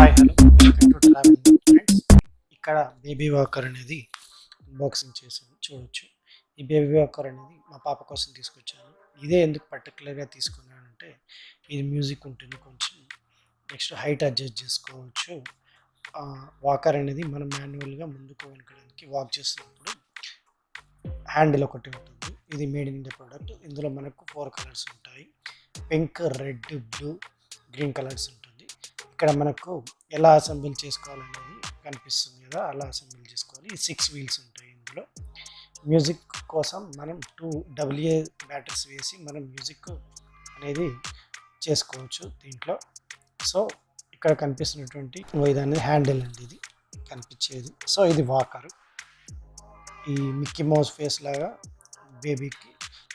Hi hello welcome to travel friends. ఇక్కడ baby walker అనేది unboxing చేశాను, చూడొచ్చు. ఈ బేబీ వాకర్ అనేది మా పాప కోసం తీసుకొచ్చాను. ఇదే ఎందుకు పర్టికులర్గా తీసుకున్నానంటే ఇది మ్యూజిక్ ఉంటుంది, కొంచెం నెక్స్ట్ హైట్ అడ్జస్ట్ చేసుకోవచ్చు. వాకర్ అనేది మనం మాన్యువల్గా ముందుకు వెనకడానికి వాక్ చేస్తున్నప్పుడు హ్యాండిల్ ఒకటి ఉంటుంది. ఇది మేడ్ ఇన్ ఇండియా ప్రోడక్ట్. ఇందులో మనకు 4 కలర్స్ ఉంటాయి: pink, red, blue, green colours ఉంటుంది. ఇక్కడ మనకు ఎలా అసెంబుల్ చేసుకోవాలనేది కనిపిస్తుంది కదా, అలా అసెంబుల్ చేసుకోవాలి. ఈ 6 వీల్స్ ఉంటాయి. ఇందులో మ్యూజిక్ కోసం మనం 2 AA బ్యాటరీస్ వేసి మనం మ్యూజిక్ అనేది చేసుకోవచ్చు దీంట్లో. సో ఇక్కడ కనిపిస్తున్నటువంటి ఇది అనేది హ్యాండిల్ అండి, ఇది కనిపించేది. సో ఇది వాకర్. ఈ మిక్కీ మౌస్ ఫేస్ లాగా బేబీకి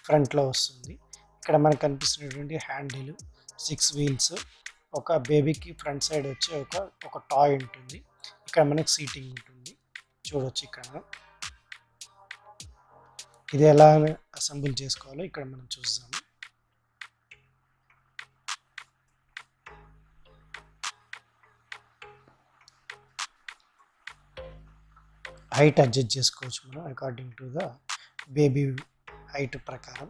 ఫ్రంట్లో వస్తుంది. ఇక్కడ మనకు కనిపిస్తున్నటువంటి హ్యాండిల్, 6 వీల్స్, ఒక బేబీకి ఫ్రంట్ సైడ్ వచ్చి ఒక టాయ్ ఉంటుంది. ఇక్కడ మనకి సీటింగ్ ఉంటుంది, చూడొచ్చు. ఇక్కడ మనం ఇది ఎలా అసెంబుల్ చేసుకోవాలో ఇక్కడ మనం చూస్తాము. హైట్ అడ్జస్ట్ చేసుకోవచ్చు మనం according to the baby height ప్రకారం.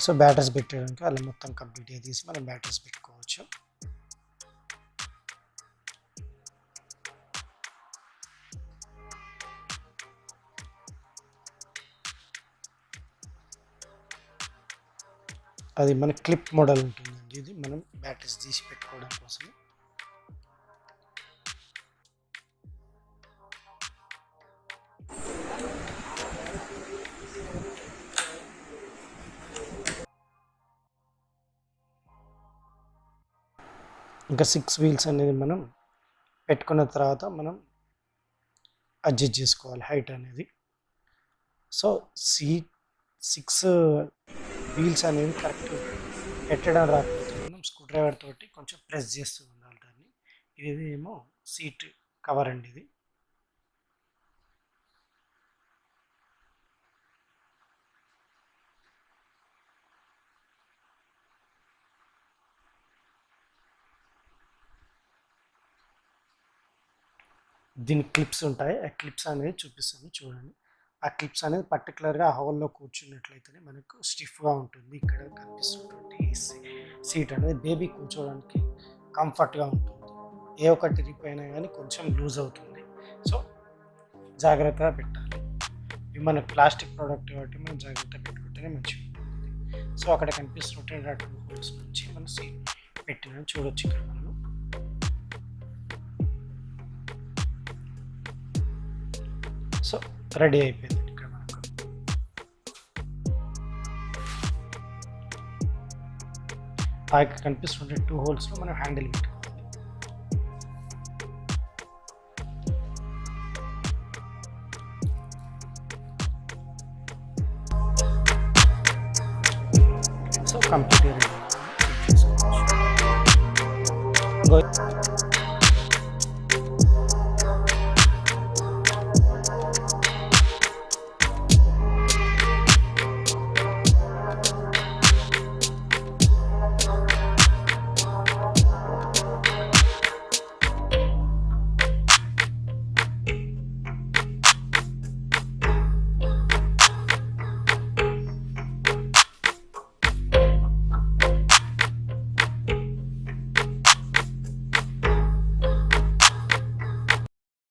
సో బ్యాటరీస్ పెట్టడానికి అలా మొత్తం కంప్లీట్గా తీసి మనం బ్యాటరీస్ పెట్టుకోవచ్చు. అది మన క్లిప్ మోడల్ ఉంటుందండి, ఇది మనం బ్యాటరీస్ తీసి పెట్టుకోవడం కోసం. ఇంకా 6 వీల్స్ అనేది మనం పెట్టుకున్న తర్వాత మనం అడ్జస్ట్ చేసుకోవాలి హైట్ అనేది. సో 6 వీల్స్ అనేది కరెక్ట్ పెట్టడం రాకపోతే మనం స్క్రూ డ్రైవర్ తోటి కొంచెం ప్రెస్ చేస్తూ ఉండాలి దాన్ని. ఇది ఏమో సీట్ కవర్ అండి, ఇది. దీని క్లిప్స్ ఉంటాయి, ఆ క్లిప్స్ అనేది చూపిస్తాను చూడండి. ఆ క్లిప్స్ అనేది పర్టికులర్గా హోల్లో కూర్చున్నట్లయితేనే మనకు స్టిఫ్గా ఉంటుంది. ఇక్కడ కనిపిస్తున్నటువంటి సీట్ అనేది బేబీ కూర్చోవడానికి కంఫర్ట్గా ఉంటుంది. ఏ ఒక్కటి తిరిగిపోయినా కానీ కొంచెం లూజ్ అవుతుంది. సో జాగ్రత్తగా పెట్టాలి. ఇవి మన ప్లాస్టిక్ ప్రోడక్ట్ కాబట్టి మనం జాగ్రత్తగా పెట్టుకుంటేనే మంచిగా ఉంటుంది. సో అక్కడ కనిపిస్తున్నటువంటి 2 హోల్స్ నుంచి మనం సీట్ పెట్టిన చూడొచ్చు. ఇక్కడ మనం సో రెడీ అయిపోయింది. ఇక్కడ మనకు కనిపిస్తుంటే 2 హోల్స్లో మనం హ్యాండిల్ పెట్టుకోవాలి. సో కంప్లీట్గా రెడీ.